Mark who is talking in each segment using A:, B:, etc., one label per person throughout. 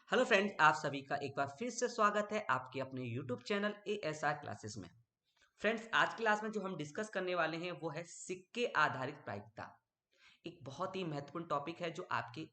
A: Hello friends, आप सभी का एक बार फिर से स्वागत है आपके अपने यूट्यूब चैनल ASR क्लासेस में। फ्रेंड्स, आज की क्लास में जो हम डिस्कस करने वाले हैं वो है सिक्के आधारित प्रायिकता। एक बहुत ही महत्वपूर्ण टॉपिक है जो आपके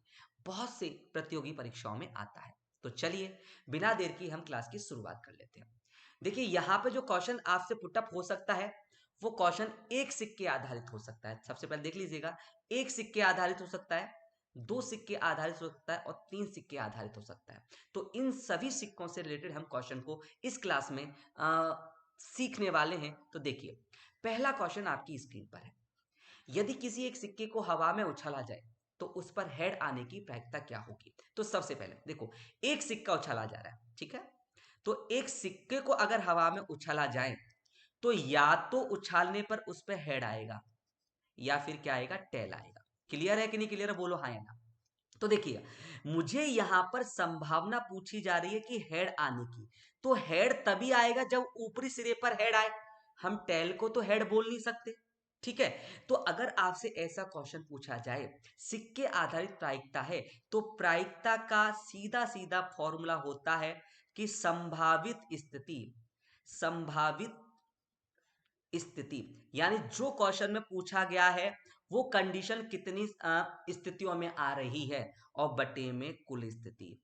A: बहुत से प्रतियोगी परीक्षाओं में आता है। तो चलिए बिना देर की हम क्लास की शुरुआत कर लेते हैं। देखिए, यहाँ पे जो क्वेश्चन आपसे पुटअप हो सकता है वो क्वेश्चन एक सिक्के आधारित हो सकता है। सबसे पहले देख लीजिएगा, एक सिक्के आधारित हो सकता है, दो सिक्के आधारित हो सकता है और तीन सिक्के आधारित हो सकता है। तो इन सभी सिक्कों से रिलेटेड हम क्वेश्चन को इस क्लास में सीखने वाले हैं। तो देखिए, पहला क्वेश्चन आपकी स्क्रीन पर है। यदि किसी एक सिक्के को हवा में उछाला जाए तो उस पर हेड आने की प्रायिकता क्या होगी? तो सबसे पहले देखो, एक सिक्का उछाला जा रहा है, ठीक है? तो एक सिक्के को अगर हवा में उछाला जाए तो या तो उछालने पर उस पर हेड आएगा या फिर क्या आएगा, टेल आएगा। क्लियर है कि नहीं क्लियर है? बोलो हाँ या ना। तो देखिए, मुझे यहां पर संभावना पूछी जा रही है कि हेड आने की। तो हेड तभी आएगा जब ऊपरी सिरे पर हेड आए। हम टेल को तो हेड बोल नहीं सकते, ठीक है? तो अगर आपसे ऐसा क्वेश्चन पूछा जाए, सिक्के आधारित प्रायिकता है, तो प्रायिकता का सीधा सीधा फॉर्मूला होता है कि संभावित स्थिति, यानी जो क्वेश्चन में पूछा गया है वो कंडीशन कितनी स्थितियों में आ रही है, और बटे में कुल स्थिति,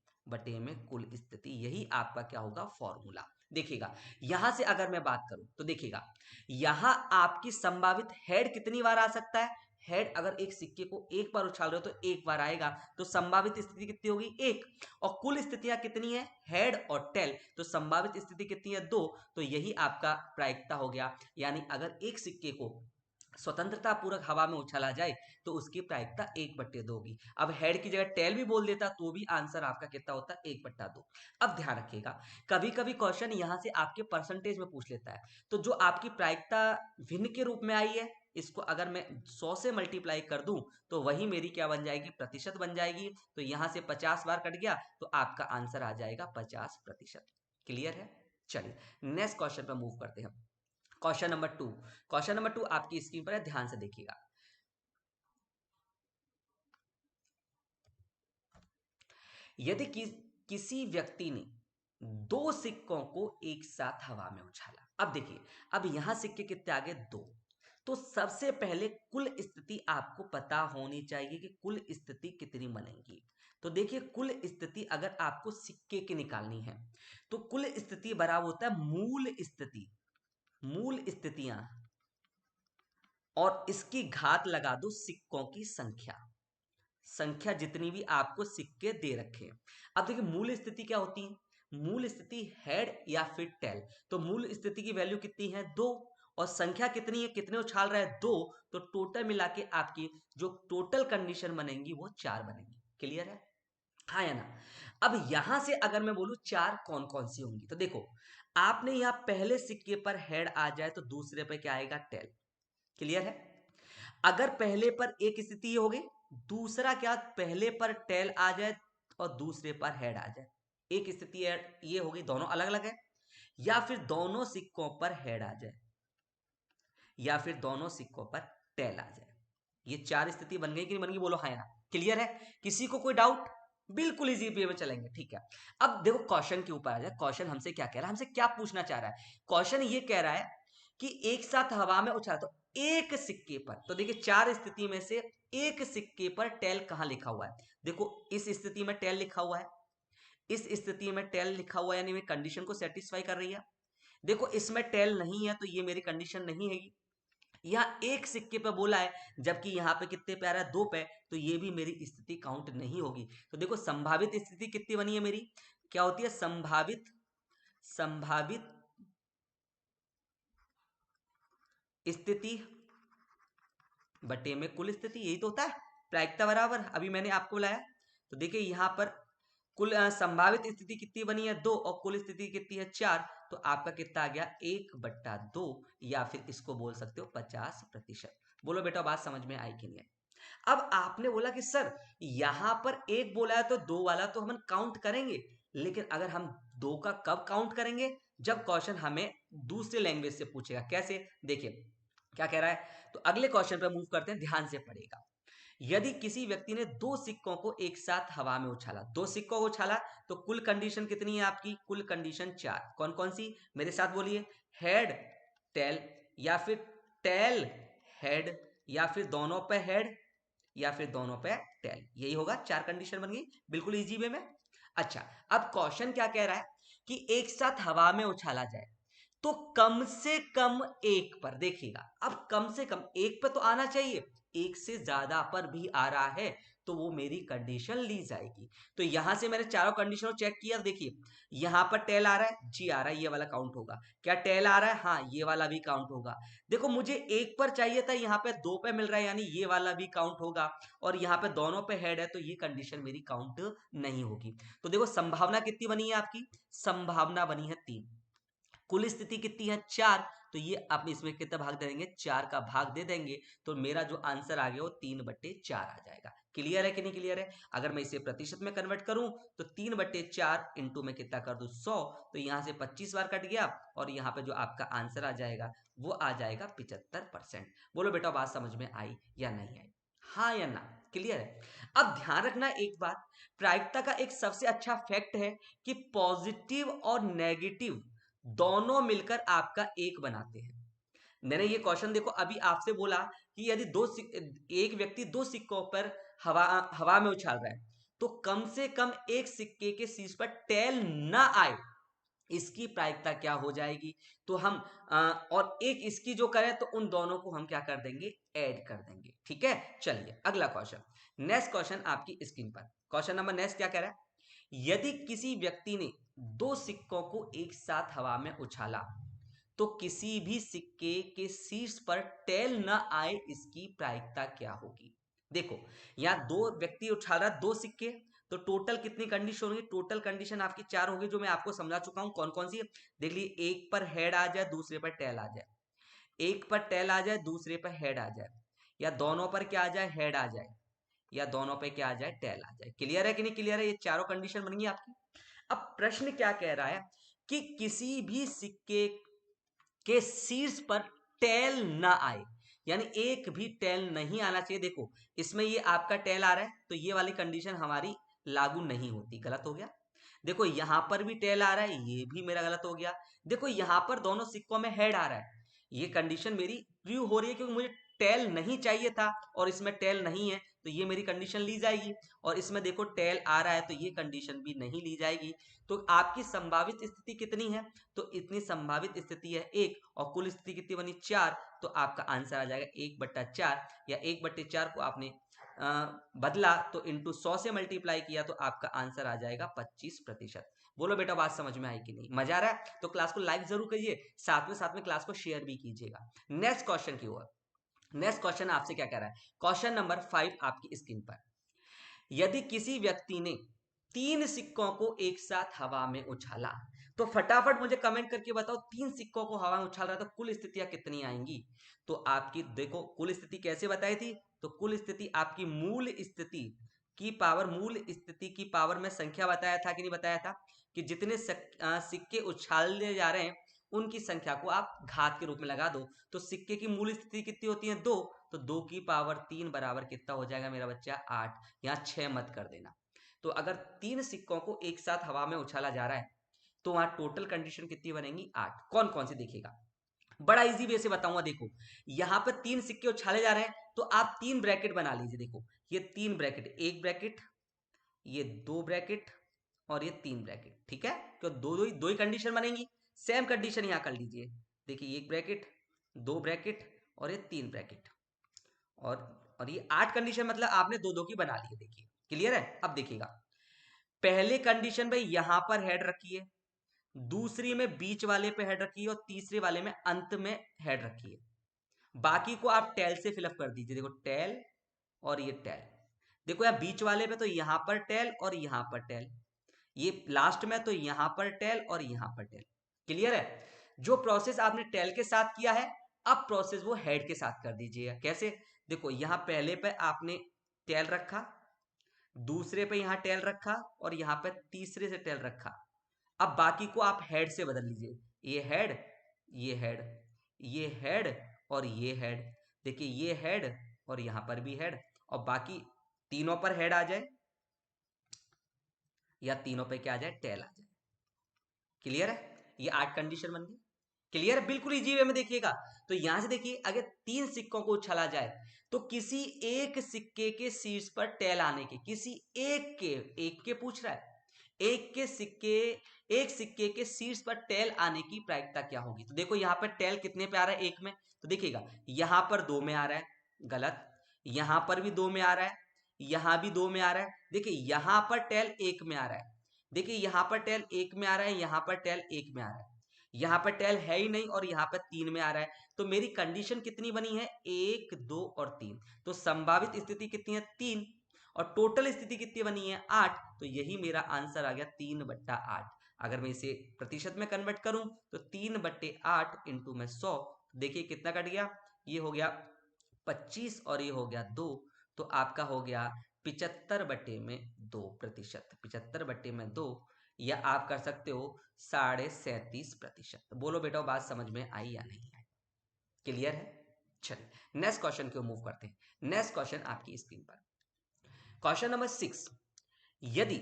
A: यही आपका क्या होगा, फॉर्मूला। देखिएगा, यहां से अगर मैं बात करूं तो देखिएगा, यहां आपकी संभावित हेड कितनी बार आ सकता है। हेड अगर एक सिक्के को एक बार उछाल रहे हो तो एक बार आएगा, तो संभावित स्थिति कितनी होगी, एक। और कुल स्थितियां कितनी है, हेड और टेल, तो संभावित स्थिति कितनी है, दो। तो यही आपका प्रायिकता हो गया। यानी अगर एक सिक्के को स्वतंत्रता पूर्वक हवा में उछाला जाए तो उसकी प्रायिकता 1/2 होगी। अब हेड की जगह टेल भी बोल देता तो भी आंसर आपका कितना होता, 1/2। अब ध्यान रखिएगा, कभी कभी क्वेश्चन यहां से आपके परसेंटेज में पूछ लेता है। तो जो आपकी प्रायिकता भिन्न के रूप में आई है, इसको अगर मैं 100 से मल्टीप्लाई कर दूं तो वही मेरी क्या बन जाएगी, प्रतिशत बन जाएगी। तो यहां से 50 बार कट गया तो आपका आंसर आ जाएगा 50%। क्लियर है? चलिए नेक्स्ट क्वेश्चन पर मूव करते हैं। क्वेश्चन नंबर टू आपकी स्क्रीन पर है, ध्यान से देखिएगा। यदि किसी व्यक्ति ने दो सिक्कों को एक साथ हवा में उछाला। अब देखिए, अब यहां सिक्के कितने आ गए, दो। तो सबसे पहले कुल स्थिति आपको पता होनी चाहिए कि कुल स्थिति कितनी बनेगी। तो देखिए, कुल स्थिति अगर आपको सिक्के की निकालनी है तो कुल स्थिति बराबर होता है मूल स्थितियां और इसकी घात लगा दो सिक्कों की संख्या जितनी भी आपको सिक्के दे रखे हैं। अब देखिए, मूल स्थिति क्या होती है, मूल स्थिति हेड या फिर टेल। तो मूल स्थिति की वैल्यू कितनी है, दो। और संख्या कितनी है, कितने उछाल रहा है, दो। तो टोटल मिला के आपकी जो टोटल कंडीशन बनेंगी वो चार बनेंगी। क्लियर है, हाँ या ना? अब यहां से अगर मैं बोलूं चार कौन कौन सी होंगी, तो देखो, आपने यहां पहले सिक्के पर हेड आ जाए तो दूसरे पे क्या आएगा, टेल। क्लियर है? अगर पहले पर एक स्थिति ये हो गई, दूसरा क्या, पहले पर टेल आ जाए और दूसरे पर हेड आ जाए। एक स्थिति ये हो गई, दोनों अलग अलग है। या फिर दोनों सिक्कों पर हेड आ जाए या फिर दोनों सिक्कों पर टेल आ जाए। ये चार स्थिति बन गई कि नहीं बन गई, बोलो हाँ या ना। क्लियर है? किसी को कोई डाउट? बिल्कुल इजी वे में चलेंगे, ठीक है। अब देखो क्वेश्चन के ऊपर आ जाए। क्वेश्चन हमसे क्या कह रहा है, हमसे क्या पूछना चाह रहा है? क्वेश्चन ये कह रहा है कि एक साथ हवा में उछाला तो एक सिक्के पर, तो देखिए चार स्थिति में से एक सिक्के पर टेल कहां लिखा हुआ है। देखो, इस स्थिति में टेल लिखा हुआ है, इस स्थिति में टेल लिखा हुआ है, यानी मेरी कंडीशन को सेटिस्फाई कर रही है। देखो, इसमें टेल नहीं है तो ये मेरी कंडीशन नहीं है। यहाँ एक सिक्के पे बोला है, जबकि यहाँ पे कितने पे आ रहा है, दो पे, तो ये भी मेरी स्थिति काउंट नहीं होगी। तो देखो, संभावित स्थिति कितनी बनी है मेरी, क्या होती है, संभावित स्थिति बटे में कुल स्थिति, यही तो होता है प्रायिकता बराबर। अभी मैंने आपको बुलाया, तो देखिए यहाँ पर कुल संभावित स्थिति कितनी बनी है, दो, और कुल स्थिति कितनी है, चार। तो आपका कितना आ गया, 1/2, या फिर इसको बोल सकते हो 50%। बोलो बेटा, बात समझ में आई कि नहीं आई? अब आपने बोला कि सर, यहां पर एक बोला है तो दो वाला तो हम काउंट करेंगे, लेकिन अगर हम दो का कब काउंट करेंगे, जब क्वेश्चन हमें दूसरे लैंग्वेज से पूछेगा। कैसे, देखिए क्या कह रहा है। तो अगले क्वेश्चन पे मूव करते हैं, ध्यान से पढ़ेगा। यदि किसी व्यक्ति ने दो सिक्कों को एक साथ हवा में उछाला, दो सिक्कों को उछाला, तो कुल कंडीशन कितनी है आपकी? कुल कंडीशन 4। कौन कौन सी? मेरे साथ बोलिए। हेड टेल, या फिर टेल हेड, या फिर दोनों पे हेड, या फिर दोनों पे टेल। यही होगा, 4 कंडीशन बन गई बिल्कुल इजी वे में। अच्छा, अब क्वेश्चन क्या कह रहा है कि एक साथ हवा में उछाला जाए तो कम से कम एक पर, देखिएगा अब कम से कम एक पर तो आना चाहिए, एक से ज्यादा पर भी आ रहा है तो वो मेरी कंडीशन ली जाएगी। तो यहां से मैंने चारों कंडीशनों चेक किया, देखिए यहां पर टेल आ रहा है, जी आ रहा है, ये वाला काउंट होगा। क्या टेल आ रहा है? हाँ, ये वाला भी काउंट होगा। देखो मुझे एक पर चाहिए था, यहाँ पे दो पे मिल रहा है, यानी ये वाला भी काउंट होगा। और यहाँ पे दोनों पे हेड है तो ये कंडीशन मेरी काउंट नहीं होगी। तो देखो संभावना कितनी बनी है आपकी? संभावना बनी है 3। कुल स्थिति कितनी है? 4। तो ये आप इसमें कितना भाग दे देंगे? 4 का भाग दे देंगे तो मेरा जो आंसर आ गया वो 3/4 आ जाएगा। क्लियर है कि नहीं क्लियर है? अगर मैं इसे प्रतिशत में कन्वर्ट करूं तो 3/4 इंटू में कितना कर दूं? 100। तो यहां से 25 बार कट गया और यहाँ पे जो आपका आंसर आ जाएगा वो आ जाएगा 75%। बोलो बेटा बात समझ में आई या नहीं आई? हाँ या ना? क्लियर है? अब ध्यान रखना एक बात, प्रायिकता का एक सबसे अच्छा फैक्ट है कि पॉजिटिव और नेगेटिव दोनों मिलकर आपका एक बनाते हैं। मैंने ये क्वेश्चन देखो अभी आपसे बोला कि यदि एक व्यक्ति दो सिक्कों पर हवा हवा में उछाल रहा है तो कम से कम एक सिक्के के शीर्ष पर टेल ना आए, इसकी प्रायिकता क्या हो जाएगी? तो हम और एक इसकी जो करें तो उन दोनों को हम क्या कर देंगे? ऐड कर देंगे। ठीक है, चलिए अगला क्वेश्चन। नेक्स्ट क्वेश्चन आपकी स्क्रीन पर, क्वेश्चन नंबर नेक्स्ट क्या कह रहा है? यदि किसी व्यक्ति ने दो सिक्कों को एक साथ हवा में उछाला तो किसी भी सिक्के के शीर्ष पर टेल न आए, इसकी प्रायिकता क्या होगी? देखो यहां दो व्यक्ति उछाल रहा है दो सिक्के, तो टोटल कितनी कंडीशन होगी? टोटल कंडीशन आपकी 4 होगी जो मैं आपको समझा चुका हूं। कौन कौन सी? देख लीजिए, एक पर हेड आ जाए दूसरे पर टेल आ जाए, एक पर टेल आ जाए दूसरे पर हेड आ जाए, या दोनों पर क्या आ जाए? हेड आ जाए, या दोनों पे क्या आ जाए? टेल आ जाए। क्लियर है कि नहीं क्लियर है? ये चारों कंडीशन बन गई आपकी। अब प्रश्न क्या कह रहा है कि किसी भी सिक्के के शीर्ष पर टेल ना आए, यानी एक भी टेल नहीं आना चाहिए। देखो इसमें ये आपका टेल आ रहा है तो ये वाली कंडीशन हमारी लागू नहीं होती, गलत हो गया। देखो यहां पर भी टेल आ रहा है, ये भी मेरा गलत हो गया। देखो यहां पर दोनों सिक्कों में हेड आ रहा है, ये कंडीशन मेरी प्रूव हो रही है क्योंकि मुझे टेल नहीं चाहिए था और इसमें टेल नहीं है तो ये मेरी कंडीशन ली जाएगी। और इसमें देखो टेल आ रहा है तो ये कंडीशन भी नहीं ली जाएगी। तो आपकी संभावित स्थिति कितनी है? तो इतनी संभावित स्थिति है 1, और कुल स्थिति कितनी बनी? 4। तो आपका आंसर आ जाएगा 1/4, या 1/4 को आपने बदला तो इंटू 100 से मल्टीप्लाई किया तो आपका आंसर आ जाएगा 25%। बोलो बेटा बात समझ में आई कि नहीं? मजा आ रहा है तो क्लास को लाइक जरूर करिए, साथ में क्लास को शेयर भी कीजिएगा। नेक्स्ट क्वेश्चन की ओर। नेक्स्ट क्वेश्चन आपसे क्या कह रहा है? क्वेश्चन नंबर 5 आपकी स्क्रीन पर। यदि किसी व्यक्ति ने 3 सिक्कों को एक साथ हवा में उछाला, तो फटाफट मुझे कमेंट करके बताओ 3 सिक्कों को हवा में उछाल रहा है तो कुल स्थितियां कितनी आएंगी? तो आपकी देखो कुल स्थिति कैसे बताई थी? तो कुल स्थिति आपकी मूल स्थिति की पावर, मूल स्थिति की पावर में संख्या बताया था कि नहीं बताया था? कि जितने सिक्के उछाले जा रहे हैं उनकी संख्या को आप घात के रूप में लगा दो। तो सिक्के की मूल स्थिति कितनी होती है? 2। तो 2 की पावर 3 बराबर कितना हो जाएगा मेरा बच्चा? 8। यहाँ 6 मत कर देना। तो अगर 3 सिक्कों को एक साथ हवा में उछाला जा रहा है तो वहां टोटल कंडीशन कितनी बनेगी? 8। कौन कौन सी देखिएगा, बड़ा इजी वे से बताऊंगा। देखो यहां पर 3 सिक्के उछाले जा रहे हैं तो आप 3 ब्रैकेट बना लीजिए। देखो ये 3 ब्रैकेट, एक ब्रैकेट, ये 2 ब्रैकेट, और ये 3 ब्रैकेट। ठीक है, क्यों दो ही कंडीशन बनेंगी। सेम कंडीशन यहां कर लीजिए। देखिए एक ब्रैकेट, 2 ब्रैकेट, और ये 3 ब्रैकेट, और और ये 8 कंडीशन, मतलब आपने दो दो की बना ली है। देखिए क्लियर है? अब देखिएगा, पहले कंडीशन में यहां पर हेड रखिए, दूसरी में बीच वाले पे हेड रखिए, और तीसरे वाले में अंत में हेड रखिए। बाकी को आप टेल से फिलअप कर दीजिए। देखो टेल और ये टेल। देखो यहाँ बीच वाले पे तो यहां पर टेल और यहां पर टेल, ये लास्ट में तो यहां पर टेल और यहां पर टेल। क्लियर है? जो प्रोसेस आपने टेल के साथ किया है अब प्रोसेस वो हेड के साथ कर दीजिएगा। कैसे? देखो यहां पहले पे आपने टेल रखा, दूसरे पे यहां टेल रखा, और यहां पे तीसरे से टेल रखा। अब बाकी को आप हेड से बदल लीजिए। ये हेड, ये हेड, ये हेड, और ये हेड। देखिए ये हेड और यहां पर भी हेड, और बाकी तीनों पर हेड आ जाए या तीनों पे क्या आ जाए, टेल आ जाए। क्लियर है? ये 8 कंडीशन बन गई। क्लियर है? बिल्कुल इजी वे में देखिएगा। तो यहां से देखिए, अगर 3 सिक्कों को उछाला जाए तो किसी एक सिक्के के शीर्ष पर टेल आने की, किसी एक के पूछ रहा है, एक सिक्के के शीर्ष पर टेल आने की प्रायिकता क्या होगी। तो देखो यहां पर टेल कितने पे आ रहा है, एक में। तो देखिएगा यहां पर 2 में आ रहा है, गलत। यहां पर भी 2 में आ रहा है, यहां भी 2 में आ रहा है। देखिए यहां पर टेल 1 में आ रहा है, देखिए यहां पर टेल 1 में आ रहा है, यहां पर टेल 1 में आ रहा है, यहां पर टेल है ही नहीं और यहां पर 3 में आ रहा है। तो मेरी कंडीशन कितनी बनी है, 1, 2 और 3। तो संभावित स्थिति कितनी है, 3। और टोटल स्थिति कितनी बनी है, 8। तो यही मेरा आंसर आ गया 3/8। अगर मैं इसे प्रतिशत में कन्वर्ट करूं तो 3/8 इंटू में 100, देखिए कितना कट गया, ये हो गया 25 और ये हो गया 2। तो आपका हो गया 75/2%, 75/2, या आप कर सकते हो 37.5%। बोलो बेटा बात समझ में आई या नहीं आई? क्लियर है? चलिए नेक्स्ट क्वेश्चन को मूव करते हैं। नेक्स्ट क्वेश्चन आपकी स्क्रीन पर, क्वेश्चन नंबर 6। यदि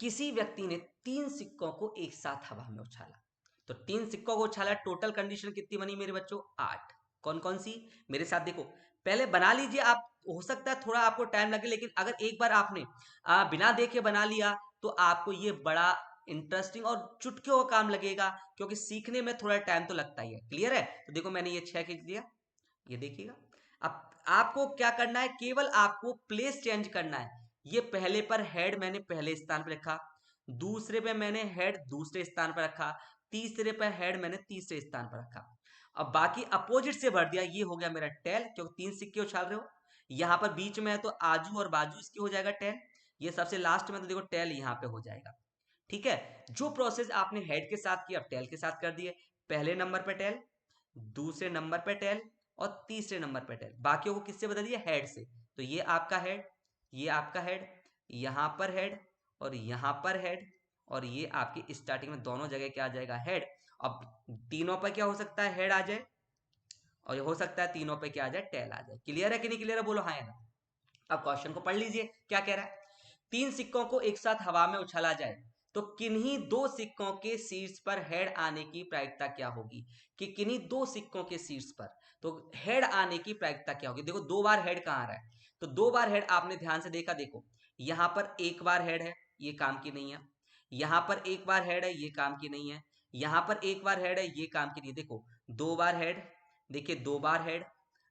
A: किसी व्यक्ति ने 3 सिक्कों को एक साथ हवा में उछाला, तो 3 सिक्कों को उछाला, टोटल कंडीशन कितनी बनी मेरे बच्चों, 8। कौन कौन सी, मेरे साथ देखो, पहले बना लीजिए आप। हो सकता है थोड़ा आपको टाइम लगे, लेकिन अगर एक बार आपने बिना देखे बना लिया तो आपको ये बड़ा इंटरेस्टिंग और चुटकियों का काम लगेगा, क्योंकि सीखने में थोड़ा टाइम तो लगता ही है। क्लियर है? तो देखो मैंने ये 6 खींच दिया, ये देखिएगा। अब आपको क्या करना है, केवल आपको प्लेस चेंज करना है। ये पहले पर हेड मैंने पहले स्थान पर रखा, दूसरे पे मैंने हेड दूसरे स्थान पर रखा, तीसरे पर हेड मैंने तीसरे स्थान पर रखा। अब बाकी अपोजिट से भर दिया, ये हो गया मेरा टेल, क्योंकि 3 सिक्के उछाल रहे हो। यहां पर बीच में है तो आजू और बाजू इसकी हो जाएगा टेल। ये सबसे लास्ट में तो देखो टेल यहां पे हो जाएगा। ठीक है? जो प्रोसेस आपने हेड के साथ किया, अब टेल के साथ कर दिए। पहले नंबर पे टेल, दूसरे नंबर पे टेल और तीसरे नंबर पे टेल। बाकियों को किससे बदल दिया, हेड से। तो ये आपका हेड, ये आपका हेड, यहां पर हेड और यहां पर हेड, और ये आपकी स्टार्टिंग में दोनों जगह क्या आ जाएगा, हेड। अब तीनों पर क्या हो सकता है, हेड आ जाए, और ये हो सकता है तीनों पे क्या आ जाए, टेल आ जाए। क्लियर है कि नहीं क्लियर है, बोलो हाँ या ना। अब क्वेश्चन को पढ़ लीजिए क्या कह रहा है। 3 सिक्कों को एक साथ हवा में उछाला जाए तो किन्हीं 2 सिक्कों के शीर्ष पर हेड आने की प्रायिकता क्या होगी, कि किन्हीं 2 सिक्कों के शीर्ष पर तो हेड आने की प्रायिकता क्या होगी। देखो 2 बार हेड कहां आ रहा है, तो 2 बार हेड आपने ध्यान से देखा, देखो यहां पर 1 बार हेड है, ये काम की नहीं है। यहां पर 1 बार हेड है, ये काम की नहीं है। यहां पर 1 बार हेड है, ये काम की नहीं है। देखो 2 बार हेड, देखिए 2 बार हेड,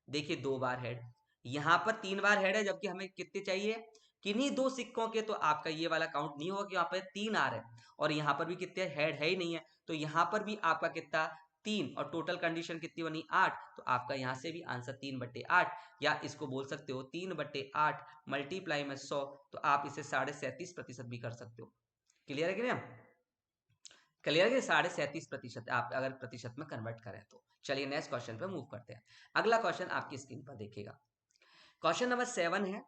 A: देखिए 2 बार हेड। यहां पर 3 बार हेड है, जबकि हमें कितने चाहिए, किन्हीं 2 सिक्कों के। तो आपका ये वाला काउंट नहीं होगा कि यहाँ पे 3 आ रहे हैं, और यहाँ पर भी कितने हेड है ही नहीं है। तो यहाँ पर भी आपका कितना, 3, और टोटल कंडीशन कितनी बनी, 8। तो आपका यहाँ से भी आंसर 3/8, या इसको बोल सकते हो 3/8 मल्टीप्लाई में 100। तो आप इसे 37.5% भी कर सकते हो। क्लियर है कि नहीं? क्लियर है कि 37.5% आप अगर प्रतिशत में कन्वर्ट करें तो। चलिए नेक्स्ट क्वेश्चन पे मूव करते हैं। अगला क्वेश्चन आपकी स्क्रीन पर देखिएगा, क्वेश्चन नंबर 7 है।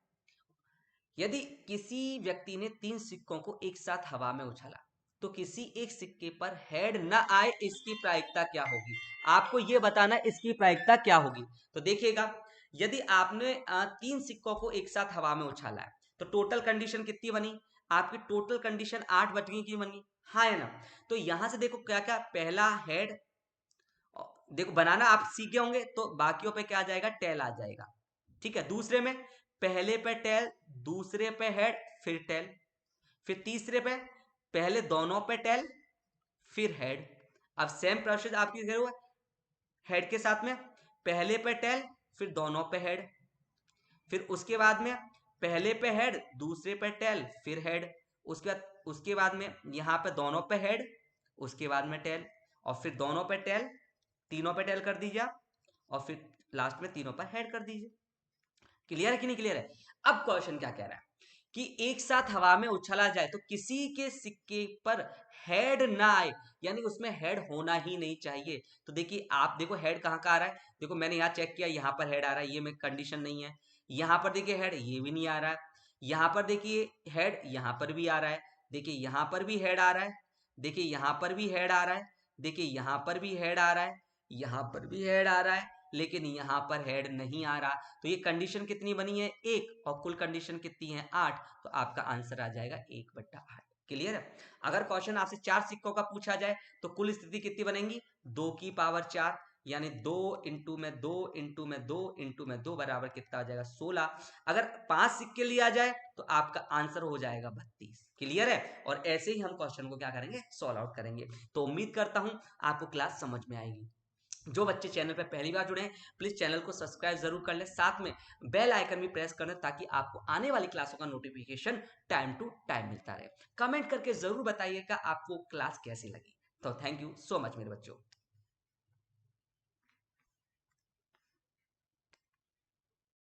A: यदि किसी व्यक्ति ने 3 सिक्कों को एक साथ हवा में उछाला तो किसी एक सिक्के पर हेड न आए, इसकी प्रायिकता क्या होगी। आपको यह बताना इसकी प्रायिकता क्या होगी। तो देखिएगा, यदि आपने 3 सिक्कों को एक साथ हवा में उछाला है तो टोटल कंडीशन कितनी बनी, आपकी टोटल कंडीशन 8 बटने की बनी, हाँ है ना। तो यहां से देखो क्या क्या, पहला हेड, देखो बनाना आप सीख गए होंगे, तो बाकियों पे क्या आ जाएगा, टेल आ जाएगा। ठीक है? दूसरे में पहले पे टेल, दूसरे पे हेड, फिर टेल। फिर तीसरे पे पहले दोनों पे टेल, फिर हेड। अब सेम प्रोसेस आपकी हुआ हेड के साथ में, पहले पे टेल, फिर दोनों पे हेड। फिर उसके बाद में पहले पे हेड, दूसरे पे टेल, फिर हेड। उसके बाद में यहाँ पे दोनों पे हेड, उसके बाद में टेल, और फिर दोनों पे टेल, तीनों पे टेल कर दीजिए, और फिर लास्ट में तीनों पर हेड कर दीजिए। क्लियर है कि नहीं क्लियर है? अब क्वेश्चन क्या कह रहा है कि एक साथ हवा में उछला जाए तो किसी के सिक्के पर हेड ना आए, यानी उसमें हेड होना ही नहीं चाहिए। तो देखिए, आप देखो हेड कहाँ का आ रहा है, देखो मैंने यहाँ चेक किया, यहाँ पर हेड आ रहा है, ये में कंडीशन नहीं है। यहाँ पर देखिए हेड, ये भी नहीं आ रहा है। यहाँ पर देखिए हेड, यहाँ पर भी आ रहा है। देखिए यहाँ पर भी हेड आ रहा है, देखिए यहाँ पर भी हेड आ रहा है, देखिए यहाँ पर भी हेड आ रहा है, यहाँ पर भी हेड आ रहा है, लेकिन यहाँ पर हेड नहीं आ रहा, तो ये कंडीशन कितनी बनी है 1 और कुल कंडीशन कितनी है 8, तो आपका आंसर आ जाएगा 1/8। क्लियर है। अगर क्वेश्चन आपसे 4 सिक्कों का पूछा जाए तो कुल स्थिति कितनी बनेगी 2 की पावर 4, यानी 2 इंटू में 2 इंटू में 2 इंटू में 2 बराबर कितना आ जाएगा 16। अगर 5 सिक्के लिया जाए तो आपका आंसर हो जाएगा 32। क्लियर है। और ऐसे ही हम क्वेश्चन को क्या करेंगे सॉल्व आउट करेंगे। तो उम्मीद करता हूं आपको क्लास समझ में आएगी। जो बच्चे चैनल पर पहली बार जुड़े हैं प्लीज चैनल को सब्सक्राइब जरूर कर लें, साथ में बेल आइकन भी प्रेस कर लें ताकि आपको आने वाली क्लासों का नोटिफिकेशन टाइम टू टाइम मिलता रहे। कमेंट करके जरूर बताइएगा आपको क्लास कैसी लगी। तो थैंक यू सो मच मेरे बच्चों।